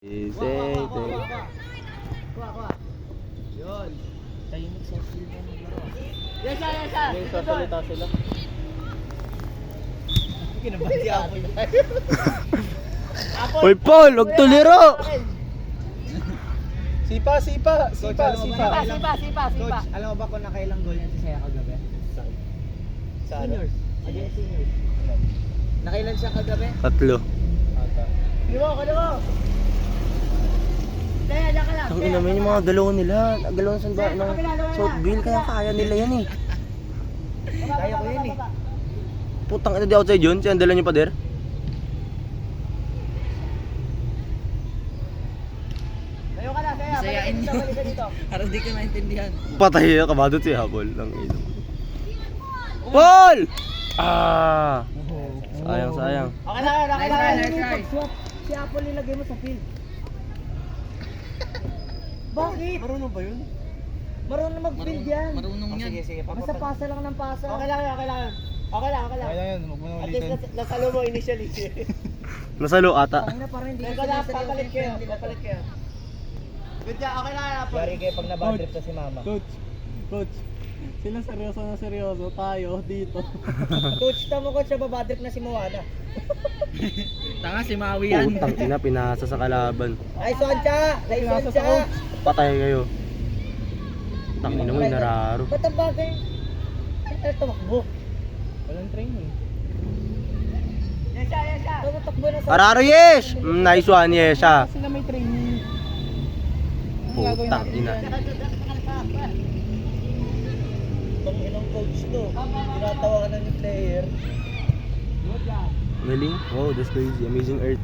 Kuha. Yun. Tahimik sa sila ng laro. Yes, sir. Yung sasalita sila. Kinabahan si Apple. Hoy Paul, huwag tuliro! Sipa. Sipa. Coach, alam mo ba kung nakailang goal yan si Saya kagabi? Sa Seniors. Against seniors. Nakailan siya kagabi? 3. Ata. Kali mo! Saya, diyan ka lang. Ang ina mo yung mga galaw nila. Galaw ng sandba ng Southville. Kaya nila yan eh. Kaya ko yun eh. Putang ina di outside yun. Siya ang dala niyo pa der. Layo ka lang, Saya. Masayain niyo. Balik ka dito. Para di ka maintindihan. Patay na kabadot si Habol. Ang ina. Paul! Ah! Sayang. Okay lang. Nice try. Si Apple nilagay mo sa field. Bakit? Marunong ba yun? Marunong mag-field yan. Marunong yan. Sige. Basta pasa lang ng pasa. Okay lang. Kaya yan, huwag mo na At ulitin. least nasalo mo initially. Nasalo ata. Ang ina parang hindi ko papalit kayo. Good job, okay lang Apple. Yari kayo pag nabad trip to si mama. Coach. Sila seryoso tayo dito. Coach, tamo coach, nababad trip na si Moana. Tanga si Maui yan. Putang ina, pinasa sa kalaban. Ay, Soncha! Pinasa sa coach. Patay kayo. Tangina mo yung nararo. Ba't ang bagay? Ay, tumakbo. Walang training. Yes, siya. Tumakbo na sa... Araro yes! Nice one yes siya. Sila may training. Putang ina. Itong inong coach to. Tinatawanan yung player. Good job. Galing. Wow, that's crazy. Amazing Earth.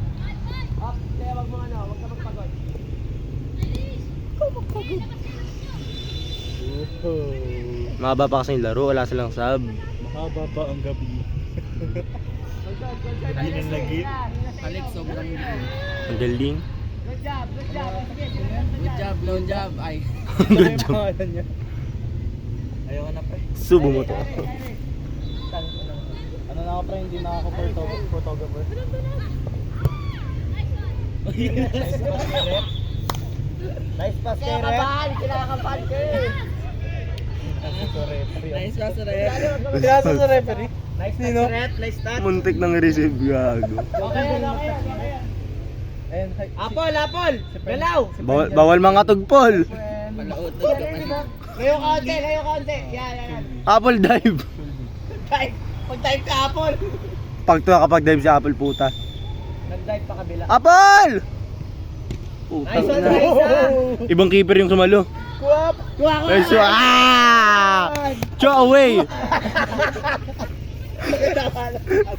Up, kaya wag mo wag ka magpagod. Mahaba pa kasi yung laro. Wala silang sub. Mahaba pa ang gabi. Hindi na lagi. Alex, sobrang Ang galing. Good job. Good job. Ay. Good job. Ayaw ka na pre. Subo mo to. Ano na ako pre, hindi na ako photographer. Nice pass, Kaya kinakabahan ka eh. Nice pass rin. Grabe sa referee. Nice Sino? nice touch. Muntik nang receive gago. Okay yan. Ayun, hi. Apol! Galaw! Bawal mga tugpol. Malaot. Layo kaunti. Yan. Apple dive. Dive. Pag-dive ka, Apol. Pag to kapag dive si Apple puta. Nag-dive pa kabila. Apple! Putang Nice one, ina. nice. Ibang keeper yung sumalo. Kuha ko. Nice one. Ah! Throw away.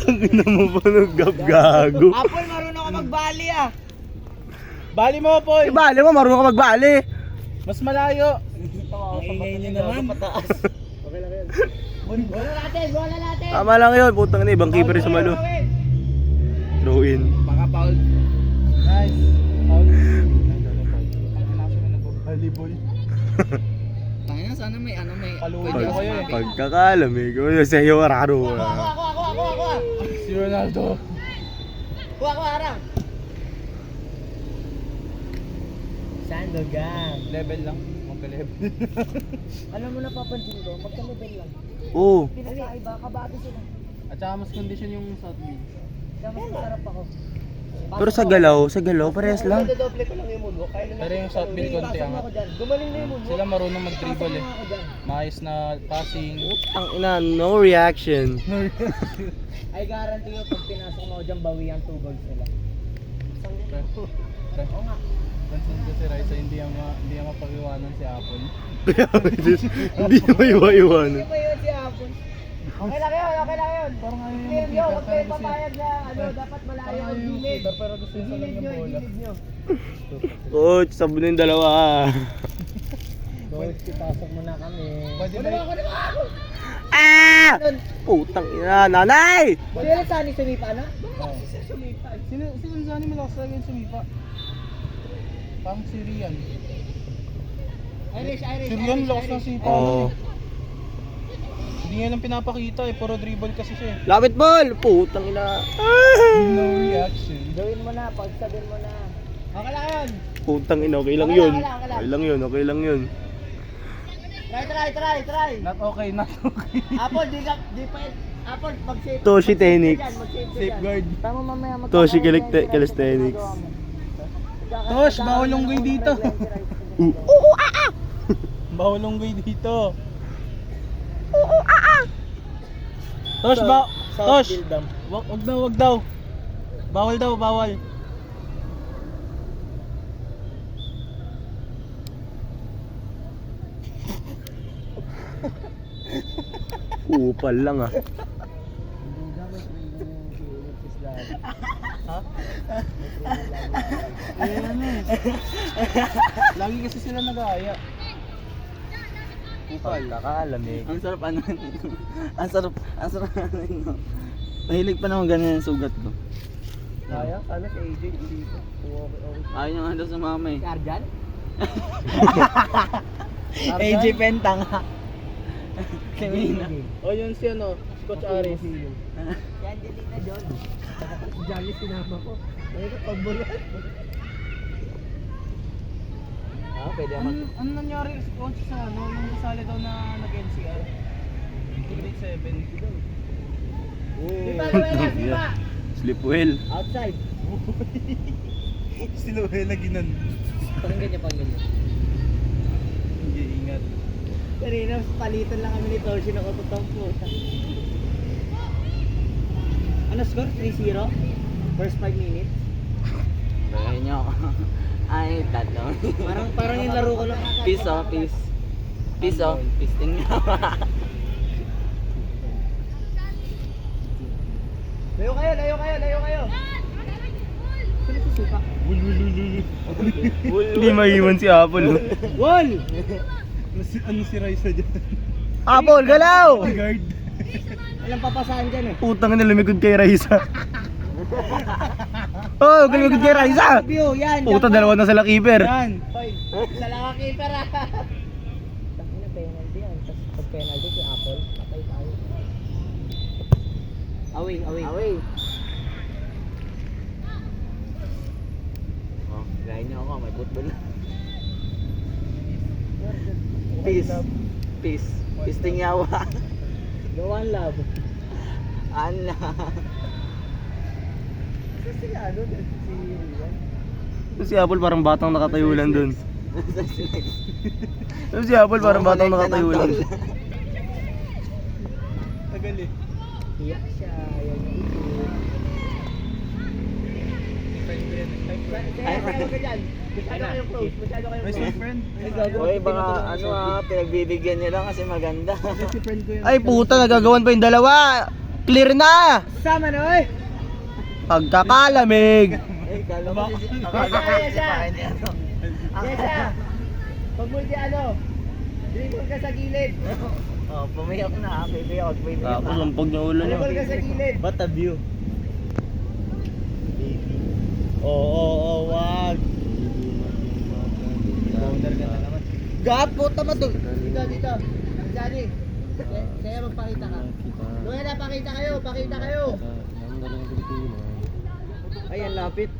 Tangina mo pa ng gago. Apol, marunong ka magbali ah. Bali mo po. Ibali mo, marunong ka magbali. Mas malayo. Ingay niyo naman. Pataas. Okay lang yan. Bola natin. Tama lang yun, putang ina, ibang keeper yung sumalo. Throw in. Mga foul. Nice. Foul. Volleyball. Tangina sana may Kaluwin pwede ako ako yun eh. sumabit. Pagkakalamig ko, sa'yo araro. Ako. Si Ronaldo. Kuha, harang. Sandogan. Level lang. Magka-level. Alam mo na papansin ko, magka-level lang. Oo. Pinakaiba, kabado sila. At saka mas condition yung Southville. Kaya mas masarap ako. Pero sa galaw, parehas lang. Dodoble ko lang yung moonwalk. Pero yung Southville konti angat. Gumaling na yung moonwalk. Sila marunong mag-dribble eh. Maayos na passing. Ang ina, no reaction. Ay guarantee ko pag pinasok mo dyan, bawi ang 2 goals nila. Oo nga. Pansin ko si Raisa, hindi niya mapag-iwanan si Apple. Hindi mo iwa-iwanan. Hindi ba yun si Apple? Okay lang yun. Parang ayaw yung Claim nyo, mag-keeper, huwag pero kayo papayag na dapat malayo Parang ang ayaw yung gilid. keeper, pero gusto yung salang yung bola. Gilid nyo. Coach, sabon yung dalawa. Coach, ipasok mo na kami. Pwede ba ako. Ah! Putang ina, nanay! Pwede rin saan yung sumipa na? Sino Zani malakas talaga yung sumipa? Parang si Rian. Irish. Si Rian malakas ng sumipa. Oo. Hindi nga lang pinapakita eh, puro dribble kasi siya eh. Lapit ball! Putang ina. No reaction. Gawin mo na, pagsabihin mo na. Okay lang yun. Putang ina, okay lang Okay yun. lang, okay lang, okay lang. Okay lang yun, okay lang yun. Try. Not okay, not okay. Apple, di pa, Apple, mag-safe. Toshi Tenix. Safeguard. Tama mamaya Toshi Calisthenics. Tosh, bawal lunggoy dito. Oo, Bawal lunggoy dito. Tosh, Tosh. Wag daw. Bawal daw, bawal. Upal lang ah. Lagi kasi sila nag-aaya. Upal. Kakalamig. Ang sarap ano. ang sarap ano. Mahilig pa naman ganyan yung sugat ko. Sayang, sana si AJ dito. Ayaw nyo nga daw sa mama eh. Arjan? AJ Pentang. Kamina. O yun si ano, Coach Aris. Si Angelina Jolie. Si Johnny sinama ko. Ano ka, pagbulan? Pwede Ano nangyari si Coach sa ano, nung kasali daw na nag-NCR? Grade 7. Sipa, Sipa! Sleep well. Outside. Sila na ginan. Pakinggan niya. Hindi ingat. Kanina, palitan lang kami ni Toshi ng ototong puta. Ano score? 3-0? First 5 minutes? Bagay nyo ako. Ay, tatlo. Parang yung laro ko lang. Peace oh, peace. Peace oh, peace din nga. Layo kayo! Sino si Sipa? Hindi maiwan si Apple. oh. Wall! Ano si Raisa dyan? Apple, galaw! Guard. Walang papasahan dyan eh. Putang ina, lumikod kay Raisa. Oh, lumikod kay Raisa. View, yan! Puta, dalawa na sila keeper. Yan. Hoy, isa lang ang keeper ah! Tangina, penalty yan. Tapos pag penalty si Apple, patay tayo. Away. Oh, gaya nyo ako, may football. Peace. Peace. Peace ting yawa. Go one love. Ala. Kasi si ano, si Rian. Si Apple parang batang nakatayo lang dun. Si Apple parang batang nakatayo lang. Tagal eh. Iyak siya, yan yung issue. Kaya ka dyan. Masyado kayong close, May sweet friend. Uy, baka ano pinagbibigyan nyo lang kasi maganda. Si friend ko yun. Ay puta, nagagawan pa yung dalawa. Clear na! Sama na, oy! Pagkakalamig. Eh, kala mo si Kaya siya! Kaya siya! Pag mo di ano, dribble ka sa gilid. Oh, pumiyak na, baby out, baby out. Tapos ang pag ulo niya. Dribble ka sa gilid. What a view. Oo, wag. Bowler ka na naman. Gapo, tama to. Dito. Johnny, kaya magpakita ka. Luella, pakita kayo. Ay, ang lapit.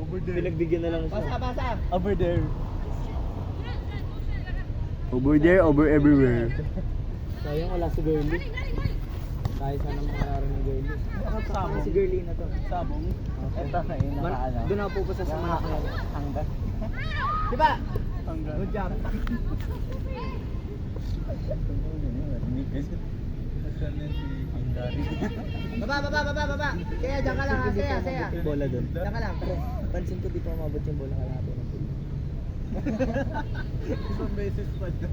Over there. Pinagbigyan na lang siya. Basa. Over there. Over there, over everywhere. Sayang wala si Girlie. Tayo sana mangararo ng Girlie. Sabong. Si Girlie na to. Sabong. Ito na yun, nakaano. Doon ako pupunta sa mga Hanggang. Diba? Hanggang. Good job. Nasaan yan si Hangari? Baba. Kaya dyan ka lang ha, saya. Bola doon. Dyan ka lang. Pansin ko di pa umabot yung bola kalahati ng pool. Isang beses pa na.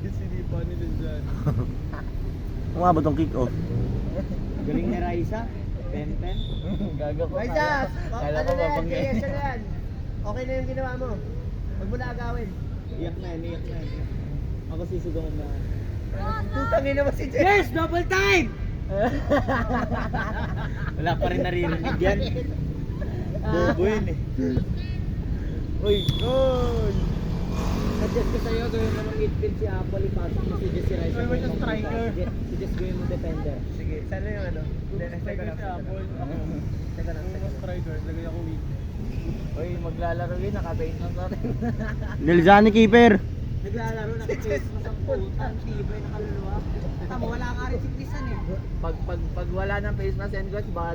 Yung sinipa nila dyan. Umabot ang kick-off. Galing ni Raisa. Pen. Gago ko. Raisa! Kala Ano ko na yan? babangga. Kaya siya na yan. Okay na yung ginawa mo. Huwag mo na agawin. Iyak na. Ako sisugahan na. Tutangin naman si Jess! Yes! Double time! Wala pa rin naririnig yan. Bobo yun eh. Uy, goal! Suggest ko sa'yo, gawin mo ng midfield si Apple, ipasok mo si Jess si Raisa. Gawin mo siyang striker. Si Jess gawin mo defender. Sige, sana yung ano? Striker si Apple. Ako. Teka lang. Kung mas striker, lagay ako weak. Uy, maglalaro yun, naka-base na sa rin. Lilzani keeper. Naglalaro, naka-base na sa putang tibay na kaluluwa. Tama, wala ka rin siklisan eh. Pag wala ng face mask and gloves, baka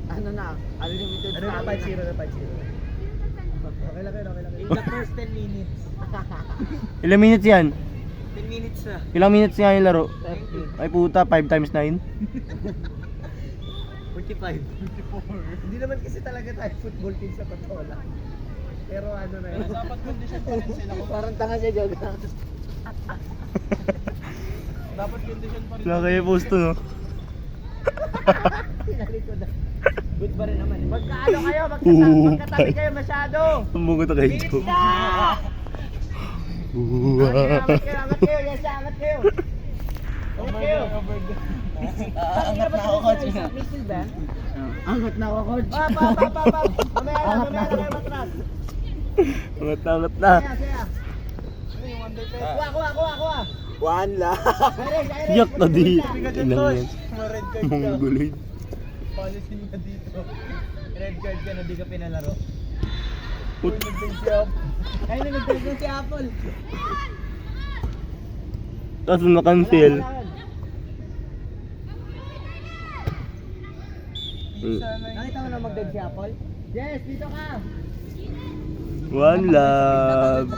ano na, unlimited Ano na, 5-0 na 5-0. Okay lang yun, okay lang yun. In the first 10 minutes. Ilang minutes yan? 10 minutes na. Ilang minutes nga yung laro? 30. Ay puta, 5 times 9. 45. Hindi naman kasi talaga tayo football team sa Patola. Pero ano na yun. Dapat condition pa rin sila. Parang tanga siya, Joga. Dapat condition pa rin. Wala kayo posto no? Pinalikod na. Good pa rin naman. Magkaano kayo? Magkatabi kayo masyado. Tumbong ko to kayo. Minutes na! Angat kayo. Yes, angat kayo. Angat kayo. Angat na ako, coach. Missile ba? Angat na ako, coach. Pa. Mamaya na kayo matras. Angat na. Saya. Kuha. One lang. Yak na di. Inang yan. Ma-red card ka. Mongoloid. Policy niya dito. Red card ka na di ka pinalaro. Put. Ay, nagdagdag si Apple. Kaso na-cancel. Nakita mo na magdag si Apple? Yes, dito ka. One love.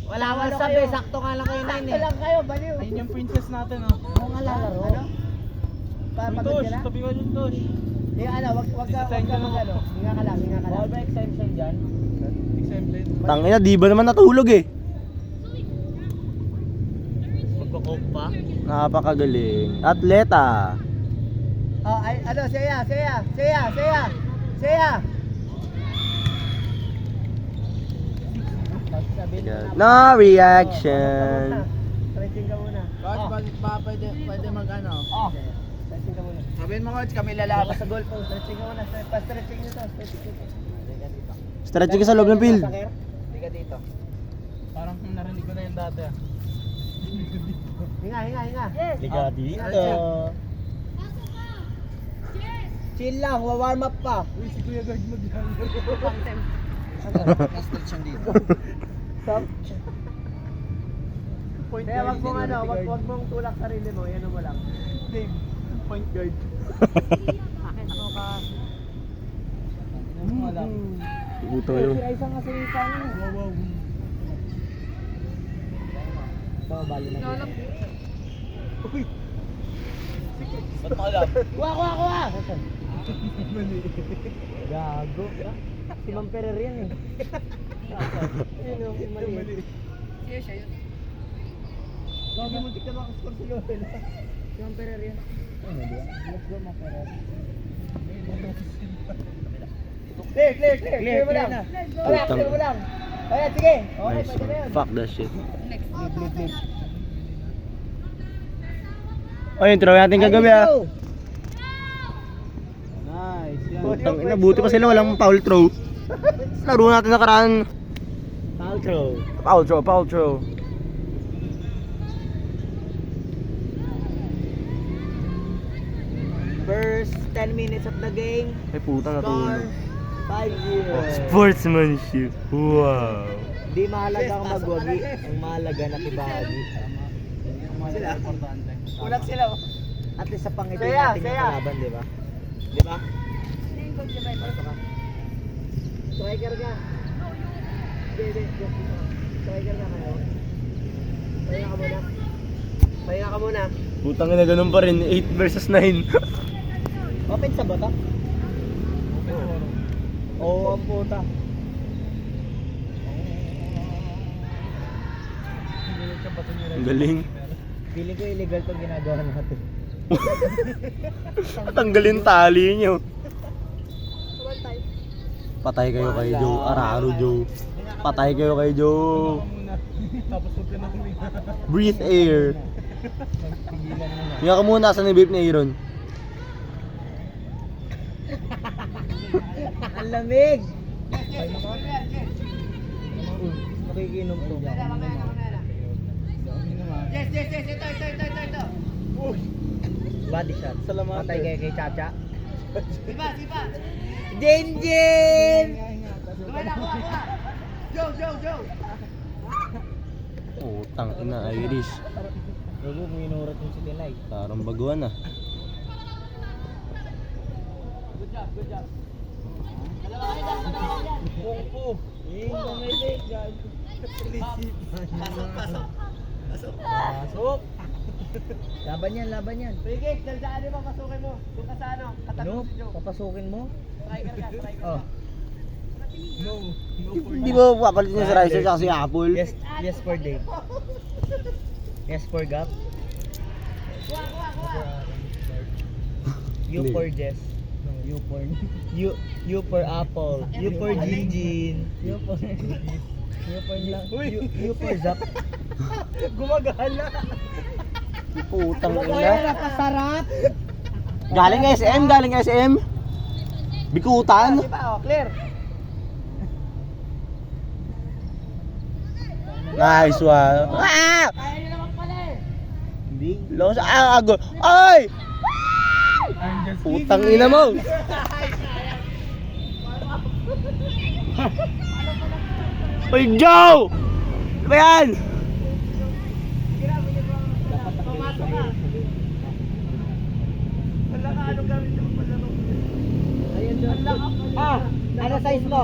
Wala akong sabi, sakto nga lang kayo na yun eh. Sakto lang kayo, baliw. Ayun yung princess natin, oh. Ako nga lalaro. Ano? Pagod Tosh, ka na? tabi ko yung Tosh. Wag ka mag-ano. Hinga ka lang. Bawal ba exemption dyan? Exempted. Tangina, di ba naman natulog eh? Magkakok pa? Napakagaling. Atleta. Oh, ay, ano, Seya. No reaction. Stretching ka muna. Coach, pwede mag-ano? Stretching ka muna. Sabihin mo, coach, kami lalabas. Sa goal post, stretching ka muna. Pa-stretching nyo to. Stretching nyo. Stretching ka sa loob ng field. Hindi ka dito. Parang narinig ko na yung dati, ah. Hinga. Liga dito. Chill lang, warm up pa. Uy, si Kuya Guard maglalaro. Stretch yan dito. Point Kaya wag guard. mong wag mong tulak sarili mo, yan mo lang. Dave, point guard. Akin ako ka. Wala. Puto yun. Isang nga sinipa mo. Wow. Ito, bali na. Uy! Ba't mo alam? Kuha! Mali. Gago. Si Ma'am Perer yan eh. Yun o, mali. Lagi mo tika makascore si Loel. Si Ma'am Perer yan. Let's go, Ma'am Perer. Clear mo lang. Wala, Putang- clear mo lang. Ayan, sige. Okay, Nice pwede na yun. one. Fuck that shit. Leave. O yun, try natin kagabi ah. Nice, yan. Putang ina, buti pa sila walang foul throw. Laro natin nakaraan. Foul throw. First 10 minutes of the game. Ay putang natulog. 5-0. Sportsmanship. Wow. Di mahalaga kung magwagi. Ang mahalaga na kibagi. Sila. Importante. Ulat sila. At least sa pangiti natin yung kalaban, di ba? Di ba? Striker ka. Hindi. Striker ka kayo. Pahinga ka muna. Putang ina, ganun pa rin. 8 versus 9. Open sa bata? Oo, ang puta. Ang galing. Feeling ko illegal itong ginagawa natin. Tanggalin tali nyo. Patay kayo kay Joe. Araro Joe. Patay kayo kay Joe. Muna. Tapos huwag ka na huminga. Breathe air. Pigilan mo na. Hinga ka muna, saan yung vape ni Aaron? Ang lamig! Nakikinom to. Yes, ito. Uy! Body shot. Salamat. Patay kayo kay Chacha. Jenjen! Utang ina, Irish. Bago mo inurat yung si Delay. Parang baguhan ah. Pasok! Laban yan. Sige, daldaan mo, pasukin mo. Doon ka sa ano, katanong si Joe. Papasukin mo? Striker ka. Oh. Hindi mo papalit niya si Riser at si Apple. Yes for Dave. Yes for Gap. U for Jess. U for Apple. U for Jinjin. U for Zap. Gumagana. Putang ina. Pasarap. Galing SM. Bikutan. Di ba? Oh, clear. Nice one. Ah! Kaya nyo naman pala eh. Hindi. Long sa agol. Ay! Putang ina mo. Hoy, Joe! Ano ba yan? Pumasok ka. Wala ka anong gamit yung palaro. Ayan doon. Ano size mo?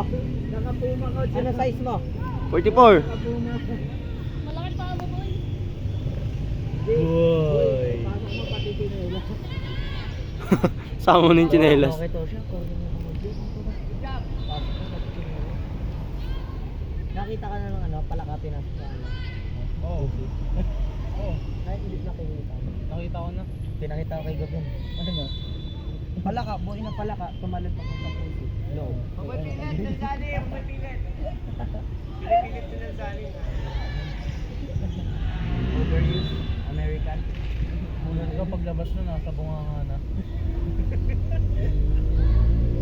Nakapuma ko. Ano size mo? 44. Malaki pa mo, boy. Boy. Pasok mo pati tinula. Sama mo ng tsinelas. Okay to siya. Corner na mo. Good job. Pasok mo pati tinula. Nakita ka na ng ano, palakapin na sa ano. Oo. Oo. Ay, hindi nakikita. Nakita ko na. Pinakita ko kay Gopin. Ano mo? Palaka, buhay na palaka. Tumalon pa kung puso. Low. Magpipilit ng sali. Magpipilit. Pinipilit ko ng sali. Overuse. American. Bulan ka paglabas na nasa bunganga na.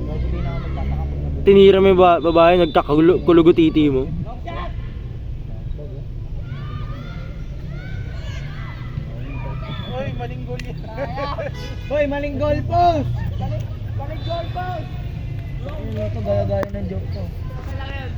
Bago din ako magtataka pag nabuhay. Tinira mo yung babae, nagkakulugo-titi mo. Long shot! Oy, maling goal yan. Hoy, maling goal post! Maling goal post! Ano ito, gaya-gaya ng joke to.